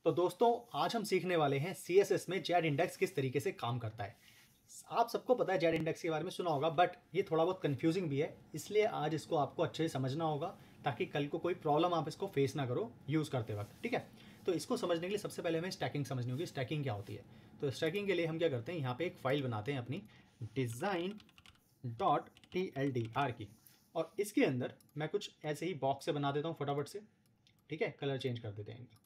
तो दोस्तों आज हम सीखने वाले हैं CSS में जेड इंडेक्स किस तरीके से काम करता है। आप सबको पता है जेड इंडेक्स के बारे में सुना होगा, बट ये थोड़ा बहुत कंफ्यूजिंग भी है, इसलिए आज इसको आपको अच्छे से समझना होगा ताकि कल को कोई प्रॉब्लम आप इसको फेस ना करो यूज़ करते वक्त। ठीक है, तो इसको समझने के लिए सबसे पहले हमें स्टैकिंग समझनी होगी। स्टैकिंग क्या होती है? तो स्टैकिंग के लिए हम क्या करते हैं, यहाँ पे एक फाइल बनाते हैं अपनी design.tldr की, और इसके अंदर मैं कुछ ऐसे ही बॉक्स से बना देता हूँ फटाफट से। ठीक है, कलर चेंज कर देते हैं इनका।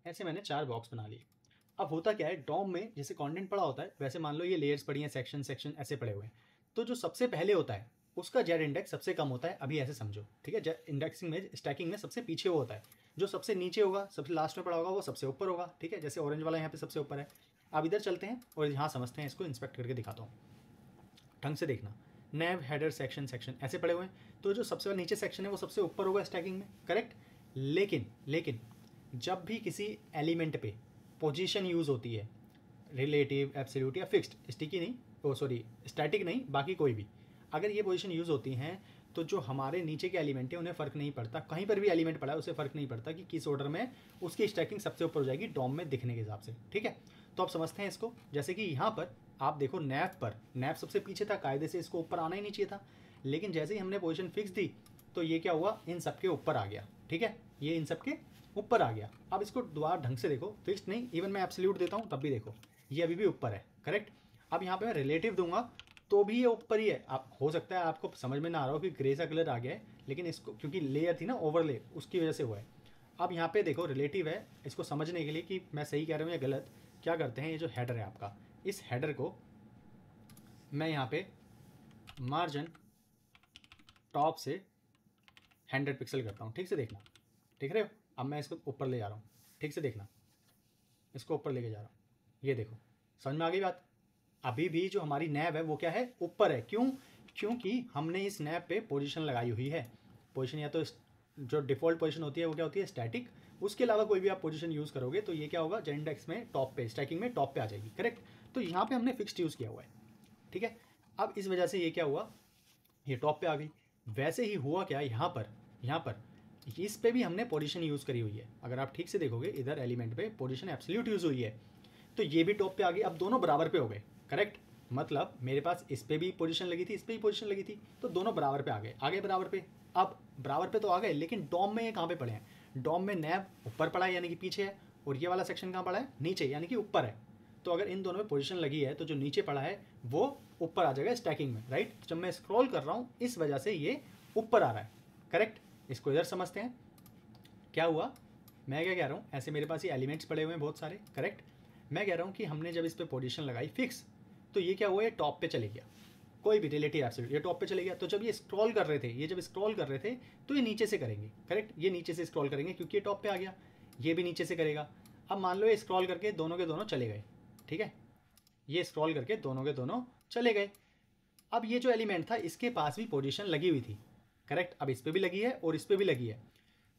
ऐसे मैंने 4 बॉक्स बना लिए। अब होता क्या है, डॉम में जैसे कंटेंट पड़ा होता है वैसे मान लो ये लेयर्स पड़ी हैं, सेक्शन सेक्शन ऐसे पड़े हुए हैं। तो जो सबसे पहले होता है उसका जेड इंडेक्स सबसे कम होता है। अभी ऐसे समझो, ठीक है, जेड इंडेक्सिंग में स्टैकिंग में सबसे पीछे वो होता है। जो सबसे नीचे होगा, सबसे लास्ट में पड़ा होगा, वो सबसे ऊपर होगा। ठीक है, जैसे ऑरेंज वाला यहाँ पे सबसे ऊपर है। अब इधर चलते हैं और यहाँ समझते हैं, इसको इंस्पेक्ट करके दिखाता हूँ, ढंग से देखना। नैव, हेडर, सेक्शन सेक्शन ऐसे पड़े हुए हैं। तो जो सबसे नीचे सेक्शन है वो सबसे ऊपर होगा स्टैकिंग में, करेक्ट। लेकिन जब भी किसी एलिमेंट पे पोजीशन यूज़ होती है, रिलेटिव, एब्सोल्यूट या फिक्स्ड, स्टिकी नहीं, ओ सॉरी स्टैटिक नहीं, बाकी कोई भी, अगर ये पोजीशन यूज़ होती हैं तो जो हमारे नीचे के एलिमेंट है उन्हें फ़र्क नहीं पड़ता। कहीं पर भी एलिमेंट पड़ा है उसे फ़र्क नहीं पड़ता कि किस ऑर्डर में उसकी स्टैकिंग सबसे ऊपर हो जाएगी डॉम में दिखने के हिसाब से। ठीक है, तो अब समझते हैं इसको। जैसे कि यहाँ पर आप देखो, नैव पर, नैव सबसे पीछे था, कायदे से इसको ऊपर आना ही नहीं चाहिए था, लेकिन जैसे ही हमने पोजीशन फिक्स दी तो ये क्या हुआ, इन सब के ऊपर आ गया। ठीक है, ये इन सब के ऊपर आ गया। अब इसको दोबारा ढंग से देखो, फिक्स्ड नहीं, इवन मैं एब्सोल्यूट देता हूँ तब भी देखो ये अभी भी ऊपर है, करेक्ट। अब यहाँ पे मैं रिलेटिव दूंगा तो भी ये ऊपर ही है। आप हो सकता है आपको समझ में ना आ रहा हो कि ग्रे सा कलर आ गया है, लेकिन इसको क्योंकि लेयर थी ना, ओवरले, उसकी वजह से हुआ है। अब यहाँ पे देखो रिलेटिव है, इसको समझने के लिए कि मैं सही कह रहा हूँ या गलत, क्या करते हैं, ये जो हेडर है आपका, इस हेडर को मैं यहाँ पे मार्जिन टॉप से 100 पिक्सल करता हूँ। ठीक से देखना, देख रहे हो? अब मैं इसको ऊपर ले जा रहा हूँ, ठीक से देखना, इसको ऊपर लेके जा रहा हूँ, ये देखो, समझ में आ गई बात। अभी भी जो हमारी नैब है वो क्या है, ऊपर है। क्यों? क्योंकि हमने इस नैब पे पोजीशन लगाई हुई है। पोजीशन या तो जो डिफ़ॉल्ट पोजीशन होती है वो क्या होती है, स्टैटिक। उसके अलावा कोई भी आप पोजीशन यूज़ करोगे तो ये क्या होगा, जेड इंडेक्स में टॉप पे, स्टैकिंग में टॉप पे आ जाएगी, करेक्ट। तो यहाँ पे हमने फिक्स्ड यूज़ किया हुआ है। ठीक है, अब इस वजह से ये क्या हुआ, ये टॉप पे आ गई। वैसे ही हुआ क्या, यहाँ पर इस पे भी हमने पोजीशन यूज़ करी हुई है। अगर आप ठीक से देखोगे, इधर एलिमेंट पे पोजीशन एब्सोल्यूट यूज़ हुई है, तो ये भी टॉप पे आ गई। अब दोनों बराबर पे हो गए, करेक्ट। मतलब मेरे पास इस पे भी पोजीशन लगी थी, इस पे भी पोजीशन लगी थी, तो दोनों बराबर पे आ गए, आगे बराबर पे। अब बराबर पे तो आ गए, लेकिन डॉम में ये कहाँ पे पड़े हैं? डॉम में नैब ऊपर पड़ा है यानी कि पीछे है, और ये वाला सेक्शन कहाँ पड़ा है, नीचे यानी कि ऊपर है। तो अगर इन दोनों में पोजीशन लगी है तो जो नीचे पड़ा है वो ऊपर आ जाएगा स्टैकिंग में, राइट। जब मैं स्क्रॉल कर रहा हूँ इस वजह से ये ऊपर आ रहा है, करेक्ट। इसको इधर समझते हैं क्या हुआ। मैं क्या कह रहा हूँ, ऐसे मेरे पास ये एलिमेंट्स पड़े हुए हैं बहुत सारे, करेक्ट। मैं कह रहा हूँ कि हमने जब इस पर पोजीशन लगाई फिक्स, तो ये क्या हुआ, ये टॉप पे चले गया। कोई भी रिलेटिव एब्सोल्यूट, ये टॉप पे चले गया। तो जब ये स्क्रॉल कर रहे थे, ये जब स्क्रॉल कर रहे थे तो ये नीचे से करेंगे, करेक्ट। ये नीचे से स्क्रॉल करेंगे क्योंकि ये टॉप पे आ गया। ये भी नीचे से करेगा। अब मान लो ये स्क्रॉल करके दोनों के दोनों चले गए, ठीक है, ये स्क्रॉल करके दोनों के दोनों चले गए। अब ये जो एलिमेंट था इसके पास भी पोजीशन लगी हुई थी, करेक्ट। अब इस पर भी लगी है और इस पर भी लगी है,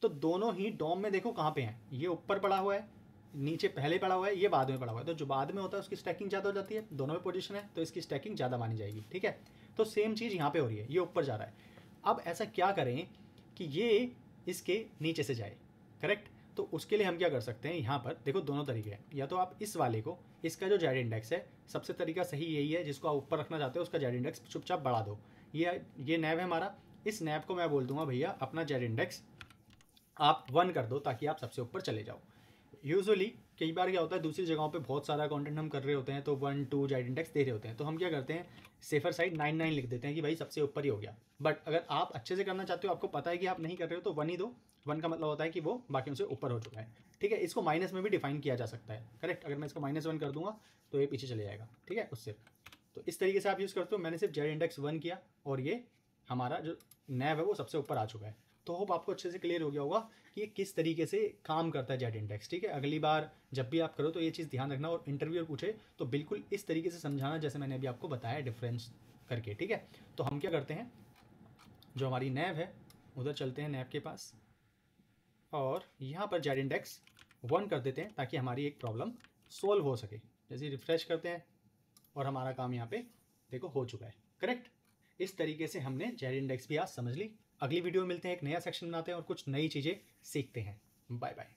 तो दोनों ही डॉम में देखो कहाँ पे हैं, ये ऊपर पड़ा हुआ है, नीचे पहले पड़ा हुआ है, ये बाद में पड़ा हुआ है। तो जो बाद में होता है उसकी स्टैकिंग ज़्यादा हो जाती है, दोनों में पोजीशन है तो इसकी स्टैकिंग ज़्यादा मानी जाएगी। ठीक है, तो सेम चीज़ यहाँ पे हो रही है, ये ऊपर जा रहा है। अब ऐसा क्या करें कि ये इसके नीचे से जाए, करेक्ट। तो उसके लिए हम क्या कर सकते हैं, यहाँ पर देखो दोनों तरीके हैं। या तो आप इस वाले को, इसका जो जेड इंडेक्स है, सबसे तरीका सही यही है, जिसको आप ऊपर रखना चाहते हो उसका जेड इंडेक्स चुपचाप बढ़ा दो। ये नैब है हमारा, इस नैब को मैं बोल दूंगा भैया अपना जेड इंडेक्स आप 1 कर दो ताकि आप सबसे ऊपर चले जाओ। यूजुअली कई बार क्या होता है, दूसरी जगहों पे बहुत सारा कंटेंट हम कर रहे होते हैं तो 1 2 जेड इंडेक्स दे रहे होते हैं, तो हम क्या करते हैं, सेफर साइड 9 9 लिख देते हैं कि भाई सबसे ऊपर ही हो गया। बट अगर आप अच्छे से करना चाहते हो, आपको पता है कि आप नहीं कर रहे हो, तो 1 ही दो। 1 का मतलब होता है कि वो बाकियों से ऊपर हो चुका है। ठीक है, इसको माइनस में भी डिफाइन किया जा सकता है, करेक्ट। अगर मैं इसको -1 कर दूंगा तो ये पीछे चले जाएगा, ठीक है, उससे। तो इस तरीके से आप यूज़ करते हो। मैंने सिर्फ जेड इंडेक्स 1 किया और ये हमारा जो नैब है वो सबसे ऊपर आ चुका है। तो होप आपको अच्छे से क्लियर हो गया होगा कि ये किस तरीके से काम करता है जेड इंडेक्स। ठीक है, अगली बार जब भी आप करो तो ये चीज़ ध्यान रखना, और इंटरव्यूअर पूछे तो बिल्कुल इस तरीके से समझाना जैसे मैंने अभी आपको बताया डिफरेंस करके। ठीक है, तो हम क्या करते हैं, जो हमारी नैब है उधर चलते हैं, नैब के पास, और यहाँ पर जेड इंडेक्स 1 कर देते हैं ताकि हमारी एक प्रॉब्लम सोल्व हो सके। जैसे रिफ्रेश करते हैं और हमारा काम यहाँ पे देखो हो चुका है, करेक्ट। इस तरीके से हमने जेड इंडेक्स भी आज समझ ली। अगली वीडियो में मिलते हैं, एक नया सेक्शन बनाते हैं और कुछ नई चीज़ें सीखते हैं। Bye bye.